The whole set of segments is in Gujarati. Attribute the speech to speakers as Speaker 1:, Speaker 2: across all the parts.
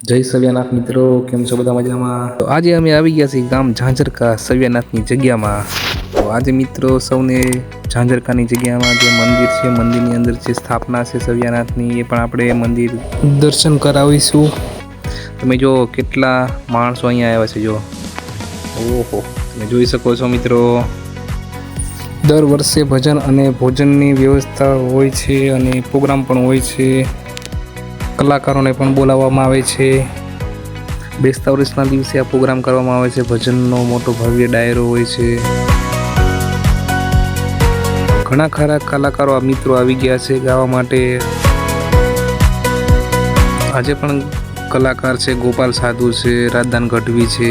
Speaker 1: જય સવ્યાનાથ મિત્રો, કેમ છો બધા મજામાં? તો આજે અમે આવી ગયા છીએ ગામ ઝાંઝરકા સવ્યાનાથની જગ્યામાં. તો આજે મિત્રો સૌને ઝાંઝરકાની જગ્યામાં જે મંદિર છે, મંદિરની અંદર જે સ્થાપના છે સવ્યાનાથની, એ પણ આપણે મંદિર દર્શન કરાવીશું. તમે જો કેટલા માણસો અહીંયા આવ્યા છે. જો ઓહો, તમે જોઈ શકો છો મિત્રો. દર વર્ષે ભજન અને ભોજનની વ્યવસ્થા હોય છે અને પ્રોગ્રામ પણ હોય છે. કલાકારોને પણ બોલાવવામાં આવે છે. બેસતા વર્ષના દિવસે આ પ્રોગ્રામ કરવામાં આવે છે. ભજનનો મોટો ભવ્ય ડાયરો હોય છે. ઘણા ખરા કલાકારો મિત્રો આવી ગયા છે ગાવા માટે. આજે પણ કલાકાર છે. ગોપાલ સાધુ છે, રાજદાન ગઢવી છે,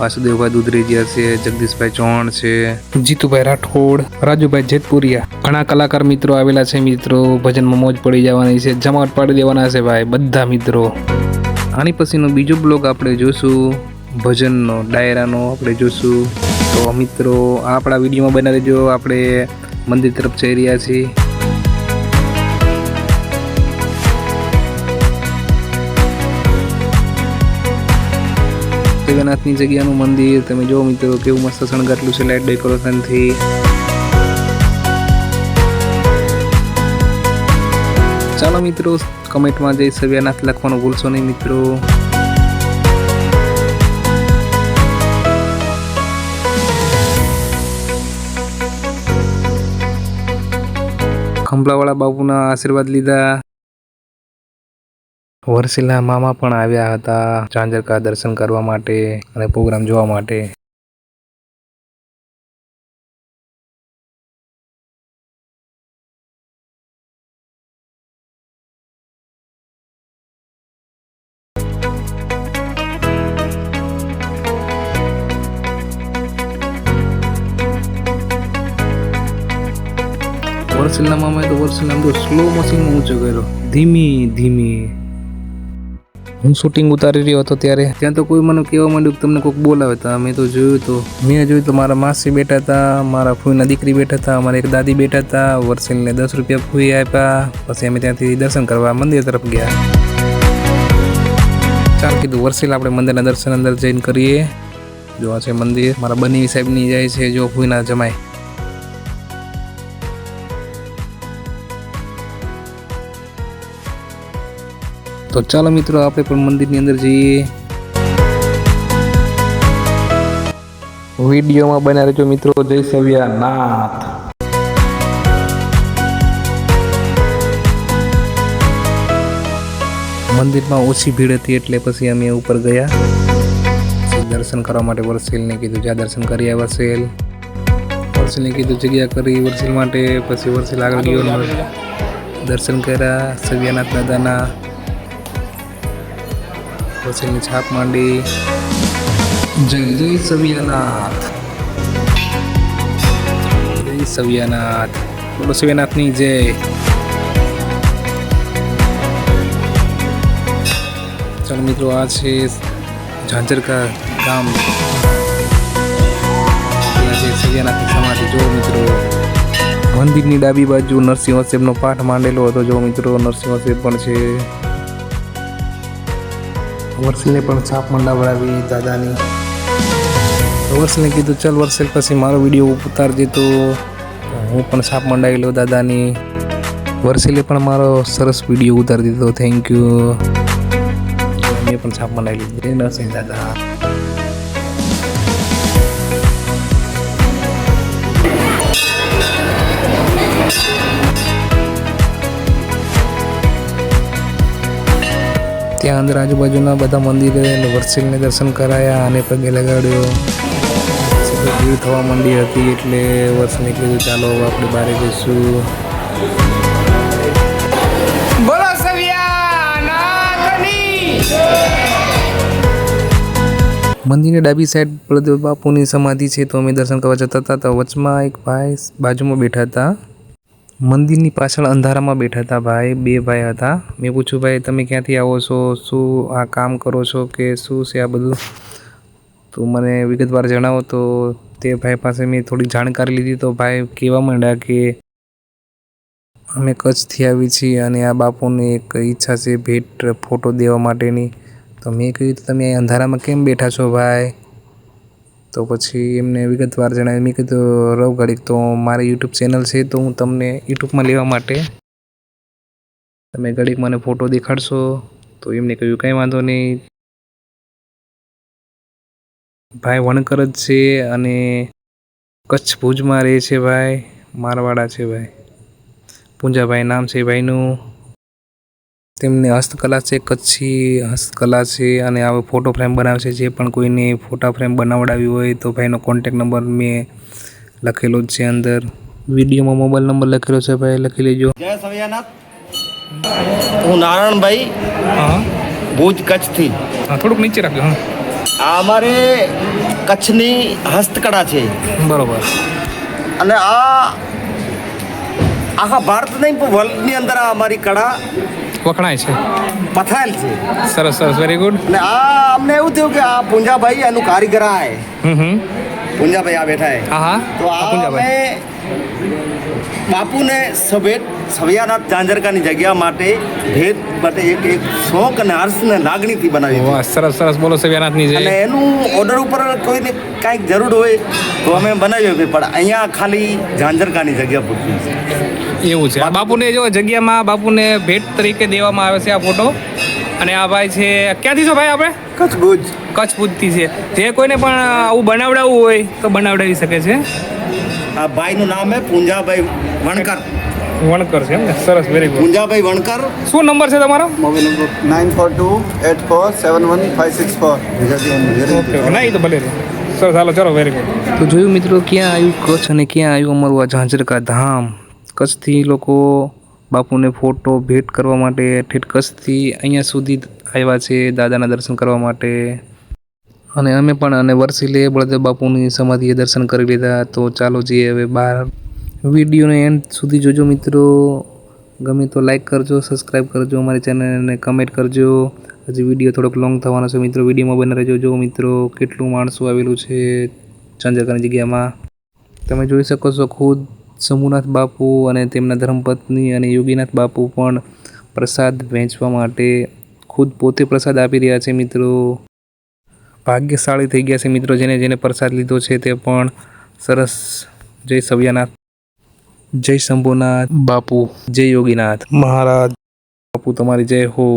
Speaker 1: વાસુદેવભાઈ દુધરેજિયા છે, જગદીશભાઈ ચૌહાણ છે, જીતુભાઈ રાઠોડ, રાજુભાઈ જેતપુરિયા. ઘણા કલાકાર મિત્રો આવેલા છે. મિત્રો ભજનમાં મોજ પડી જવાની છે, જમાવટ પાડી દેવાના છે ભાઈ બધા મિત્રો. આની પછીનો બીજો બ્લોગ આપણે જોશું, ભજનનો ડાયરાનો આપણે જોશું. તો મિત્રો આપણા વિડીયોમાં બના રહેજો. આપણે મંદિર તરફ જઈ રહ્યા છીએ. સવ્યાનાથની જગ્યાનું મંદિર તમે જો મિત્રો કેવું મસ્ત શણગારેલું છે લાઇટ ડેકોરેશનથી. ચાલો મિત્રો, કમેન્ટમાં જઈ સવ્યાનાથ લખવાનું ભૂલશો નહીં મિત્રો. ખંભલાવાળા બાપુના આશીર્વાદ લીધા. વર્ષીલા મામા પણ આવ્યા હતા ઝાંઝરકા દર્શન કરવા માટે અને પ્રોગ્રામ જોવા માટે. વર્ષીલા મામાએ તો વર્ષીલા તો સ્લો મોશનમાં ઊંચો કર્યો, ધીમી ધીમી. હું શૂટિંગ ઉતારી રહ્યો હતો ત્યારે ત્યાં તો કોઈ મને કહેવા માંડ્યું કે તમને કોઈક બોલાવે. તો મેં તો જોયું તો મારા માસી બેઠા હતા, મારા ફૂઈના દીકરી બેઠા હતા, અમારા એક દાદી બેઠા હતા. વર્ષીલને 10 રૂપિયા ફૂઈ આપ્યા. પછી અમે ત્યાંથી દર્શન કરવા મંદિર તરફ ગયા. ચાલ કીધું વર્ષીલ આપણે મંદિરના દર્શન અંદર જઈને કરીએ. જો આ છે મંદિર, મારા બની સાહેબની જાય છે જો ફૂઈના જમાય. તો ચાલો મિત્રો આપણે પણ મંદિરની અંદર જઈએ. વિડીયોમાં બન્યા રહેજો મિત્રો. જય સવ્યાનાથ. મંદિરમાં ઓછી ભીડ હતી એટલે પછી અમે ઉપર ગયા દર્શન કરવા માટે. વર્ષીલને કીધું જા દર્શન કરી આવ્યા. વર્ષીલને કીધું જગ્યા કરી વર્ષીલ માટે. પછી વર્ષીલ આગળ ગયો, દર્શન કર્યા સવ્યાનાથ દાદાના. વર્ષીલની છાપ માંડી. જય જય સવ્યાનાથ, જય સવ્યાનાથ, બોલો સવ્યાનાથની જય. ચાલો મિત્રો, આ છે ઝાંઝરકા ગામ. ત્યાં છે સવ્યાનાથની સમાધિ. જો મિત્રો મંદિરની ડાબી બાજુ નરસિંહ વસેબનો પાઠ માંડેલો હતો. જો મિત્રો નરસિંહ વસેબ પણ છે. વર્ષીલને પણ છાપ મંડાવડાવી દાદાની. વર્ષીલને કીધું ચાલ વર્ષીલ પછી મારો વિડીયો ઉતારજે. તો હું પણ છાપ મંડાવી લઉં દાદાની. વર્ષીલે પણ મારો સરસ વિડીયો ઉતારી દીધો. Thank you. મેં પણ છાપ મંડાવી લીધી નરસિંહ દાદા. ત્યાં અંદર આજુબાજુના બધા મંદિરે વર્ષીલને દર્શન કરાયા અને પગે લગાડ્યો. ભીડ થવા માંડી હતી એટલે વર્ષીલને કીધું ચાલો આપણે બહાર જઈશું. બોલો સવ્યાનાથની. મંદિરની ડાબી સાઈડ બળદેવ બાપુની સમાધિ છે. તો અમે દર્શન કરવા જતા હતા તો વચમાં એક ભાઈ બાજુમાં બેઠા હતા. મંદિરની પાછળ અંધારામાં બેઠા હતા ભાઈ. 2 ભાઈ હતા. મેં પૂછ્યું ભાઈ તમે ક્યાંથી આવો છો, શું આ કામ કરો છો કે શું છે આ બધું, તો મને વિગતવાર જણાવો. તો તે ભાઈ પાસે મેં થોડી જાણકારી લીધી. તો ભાઈ કહેવા માંડ્યા કે અમે કચ્છથી આવી છીએ અને આ બાપુની એક ઈચ્છા છે ભેટ ફોટો દેવા માટેની. તો મેં કહ્યું તો તમે અહીં અંધારામાં કેમ બેઠા છો ભાઈ? તો પછી એમને વિગતવાર જણાવ્યું. મેં કીધું રવ ઘડીક, તો મારી યુટ્યુબ ચેનલ છે તો હું તમને યુટ્યુબમાં લેવા માટે તમે ઘડીક મને ફોટો દેખાડશો? તો એમને કહ્યું કંઈ વાંધો નહીં. ભાઈ વણકર જ છે અને કચ્છ ભુજમાં રહે છે ભાઈ, મારવાડા છે ભાઈ. પૂંજાભાઈ નામ છે ભાઈનું. તેમને હસ્તકલા છે, કચ્છી હસ્તકલા છે અને આવો ફોટો ફ્રેમ બનાવે છે. જે પણ કોઈને ફોટા ફ્રેમ બનાવડાવી હોય તો ભાઈનો કોન્ટેક નંબર મેં લખેલો જ છે અંદર. વિડીયોમાં મોબાઈલ નંબર લખેલો છે ભાઈ, લખી લેજો.
Speaker 2: જય સવિયાનાથ. હું નારાયણભાઈ,
Speaker 1: હા
Speaker 2: ભુજ કચ્છથી.
Speaker 1: હા, થોડુંક નીચે રાખજો. હા
Speaker 2: આ અમારે કચ્છની હસ્તકળા છે
Speaker 1: બરોબર.
Speaker 2: અને આ આખા ભારત નહીં પણ વર્લ્ડની અંદર આ અમારી કળા
Speaker 1: વખણાય છે.
Speaker 2: પથરાયેલ છે.
Speaker 1: સરસ સરસ, વેરી ગુડ.
Speaker 2: અને આ અમને એવું થયું કે આ પૂંજાભાઈ એનું કારીગર આય. પૂંજાભાઈ આ બેઠા હે.
Speaker 1: હા હા,
Speaker 2: તો આ અમે બાપુને સવિયાનાથ ઝાંઝરકાની જગ્યા માટે ભેટ માટે એક શોખ અને હર્ષને લાગણીથી બનાવી.
Speaker 1: વાહ, સરસ સરસ. બોલો સવિયાનાથની જય.
Speaker 2: અને એનું ઓર્ડર ઉપર કોઈને કાંઈક જરૂર હોય તો અમે બનાવીએ, પણ અહીંયા ખાલી ઝાંઝરકાની જગ્યા પૂરતી છે.
Speaker 1: એવું છે. આ બાપુને જો જગ્યામાં બાપુને ભેટ તરીકે દેવામાં આવે છે આ ફોટો. અને આ ભાઈ છે, ક્યાંથી છો ભાઈ આપણે?
Speaker 2: કચ્છ ભુજ.
Speaker 1: કચ્છ ભુજથી છે. જે કોઈને પણ આવું બનાવડાવવું હોય તો બનાવડાવી શકે છે.
Speaker 2: આ ભાઈનું નામ હે પૂંજાભાઈ વણકર.
Speaker 1: વણકર છે એમ ને? સરસ, વેરી ગુડ.
Speaker 2: પૂંજાભાઈ વણકર.
Speaker 1: શું નંબર છે તમારો?
Speaker 2: Mobile number 9428471566.
Speaker 1: ઓકે, ના એ તો ભલે. સરસ, હાલો ચલો, વેરી ગુડ. તો જોયું મિત્રો, ક્યાં આવ્યું કચ્છ અને ક્યાં આવ્યું અમારું આ ઝાંઝરકા ધામ. કચ્છથી લોકો બાપુને ફોટો ભેટ કરવા માટે ઠેઠ કચ્છથી અહીંયા સુધી આવ્યા છે દાદાના દર્શન કરવા માટે. અને અમે પણ અને વર્ષીલે બળદેવ બાપુની સમાધિએ દર્શન કરી લીધા. તો ચાલો જઈએ હવે બહાર. વિડીયોને એન્ડ સુધી જોજો મિત્રો. ગમે તો લાઈક કરજો, સબસ્ક્રાઈબ કરજો અમારી ચેનલને, કમેન્ટ કરજો. હજી વિડીયો થોડોક લોંગ થવાનો છે મિત્રો, વિડીયોમાં બને રહેજો. જો મિત્રો કેટલું માણસો આવેલું છે ઝાંઝરકાની જગ્યામાં. તમે જોઈ શકો છો ખુદ શંભુનાથ બાપુ અને તેમના ધર્મપત્ની અને યોગીનાથ બાપુ પણ પ્રસાદ વહેંચવા માટે ખુદ પોતે પ્રસાદ આપી રહ્યા છે મિત્રો. ભાગ્યશાળી થઈ ગયા છે મિત્રો જેને જેને પ્રસાદ લીધો છે તે પણ. સરસ. જય સવિયાનાથ, જય શંભુનાથ બાપુ, જય યોગીનાથ મહારાજ બાપુ, તમારી જય હો.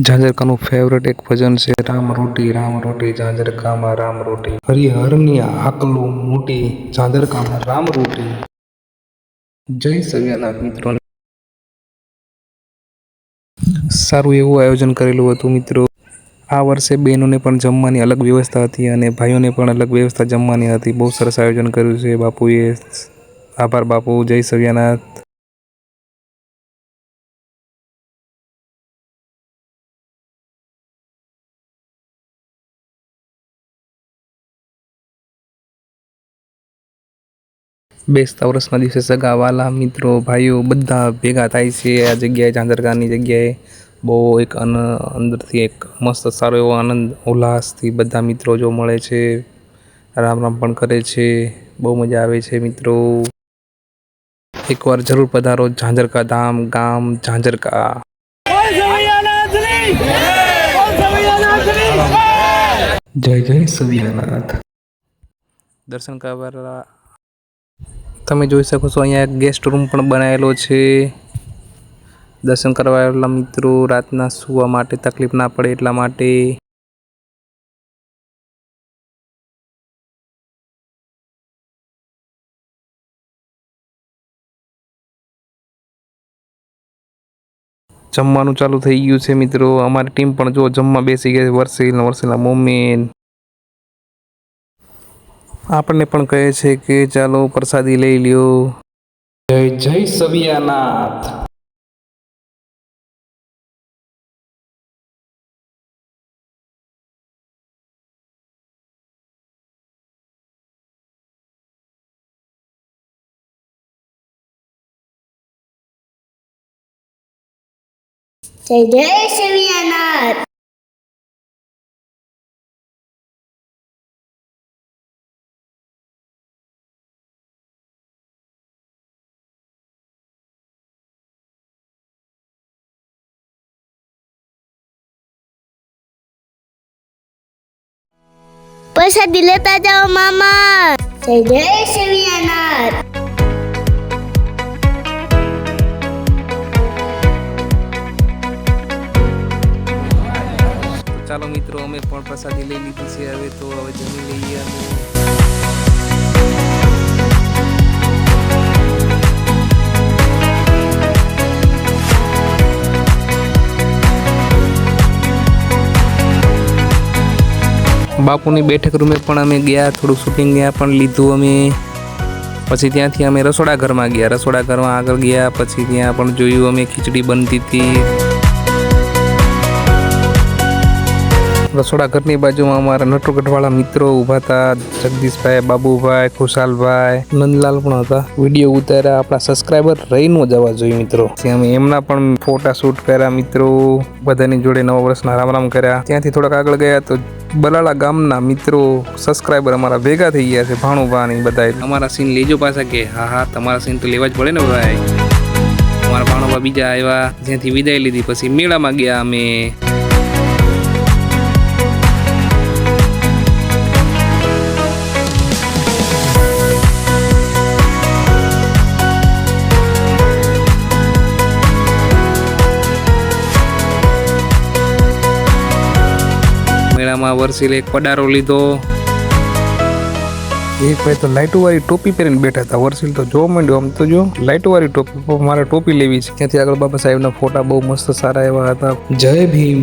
Speaker 1: ઝાંઝરકાનું ફેવરેટ એક ભજન છે, રામ રોટી ઝાંઝરકામાં રામ રોટી, હરિહરની આકલું મોટી ઝાંઝરકામાં રામ રોટી. જય સવિયાનાથ મિત્રો. સારું એવું આયોજન કરેલું હતું મિત્રો. આ વર્ષે બહેનોને પણ જમવાની અલગ વ્યવસ્થા હતી અને ભાઈઓને પણ અલગ વ્યવસ્થા જમવાની હતી. બહુ સરસ આયોજન કર્યું છે બાપુએ. આભાર બાપુ, જય સવિયાનાથ. બેસતા વર્ષના દિવસે સગાવાલા મિત્રો ભાઈઓ બધા ભેગા થાય છે આ જગ્યાએ, ઝાંઝરકાની જગ્યાએ. બહુ એક અંદરથી એક મસ્ત સારો એવો આનંદ ઉલ્લાસથી બધા મિત્રો જો મળે છે, રામ રામ પણ કરે છે. બહુ મજા આવે છે મિત્રો. એકવાર જરૂર પધારો ઝાંઝરકા ધામ, ગામ ઝાંઝરકા. જય જય સવિયાનાથ. દર્શન કરવા તમે જોઈ શકો છો અહીંયા એક ગેસ્ટ રૂમ પણ બનાવેલો છે. દર્શન કરવા આવેલા મિત્રો રાતના સૂવા માટે તકલીફ ના પડે એટલા માટે. જમવાનું ચાલુ થઈ ગયું છે મિત્રો. અમારી ટીમ પણ જો જમવા બેસી ગઈ. વર્ષીના મમ્મી આપણને પણ કહે છે કે ચાલો પ્રસાદી લઈ લ્યો. જય જય સવિયાનાથ.
Speaker 3: જય જય સવિયાનાથ. પ્રસાદી લેતા જાઓ મામા. જય જય સવિયાનાથ.
Speaker 1: ચાલો મિત્રો, અમે પણ પ્રસાદી લઈ લીધી છે. હવે તો હવે જમી લઈએ અમે. બાપુની બેઠક રૂમે પણ અમે ગયા, થોડું શૂટિંગ ત્યાં પણ લીધું અમે. પછી ત્યાંથી અમે રસોડા ઘરમાં ગયા, રસોડા ઘરમાં આગળ ગયા. પછી ત્યાં પણ જોયું અમે ખીચડી બનતી હતી. રસોડા ઘરની બાજુમાં અમારા નટુગઢવાળા મિત્રો ઊભા હતા. જગદીશભાઈ, બાબુભાઈ, ખુશાલભાઈ, નંદલાલ પણ હતા. વિડીયો ઉતાર્યા. આપણા સબસ્ક્રાઈબર રહી ન જવા જોઈએ મિત્રો. પછી અમે એમના પણ ફોટા શૂટ કર્યા મિત્રો. બધાની જોડે નવા વર્ષના રામ રામ કર્યા. ત્યાંથી થોડાક આગળ ગયા તો બલાળા ગામના મિત્રો સબસ્ક્રાઈબર અમારા ભેગા થઈ ગયા છે. ભાણુભાની બધા અમારા સીન લેજો પાછા કે હા હા તમારા સીન તો લેવા જ પડે ને ભાઈ. અમારા ભાણુભા બીજા આવ્યા, જ્યાંથી વિદાય લીધી. પછી મેળામાં ગયા અમે. મેળામાં વર્ષીલે એક પડારો લીધો. એક ભાઈ તો લાઇટો વાળી ટોપી પહેરીને બેઠા હતા. વર્ષીલ તો જોવા માંડ્યો. આમ તો જો લાઇટો વાળી ટોપી, મારે ટોપી લેવી છે. ત્યાંથી આગળ બાબા સાહેબના ફોટા બહુ મસ્ત સારા એવા હતા. જય ભીમ.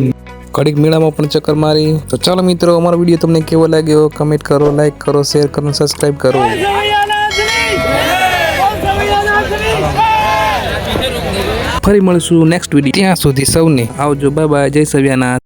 Speaker 1: કડીક મેળામાં પણ ચક્કર મારી. તો ચાલો મિત્રો, અમારો વિડીયો તમને કેવો લાગ્યો કમેન્ટ કરો, લાઈક કરો, શેર કરો, સબસ્ક્રાઈબ કરો. ફરી મળશું નેક્સ્ટ વિડીયો. ત્યાં સુધી સૌને આવજો. Bye bye. જય સવિયાનાથ.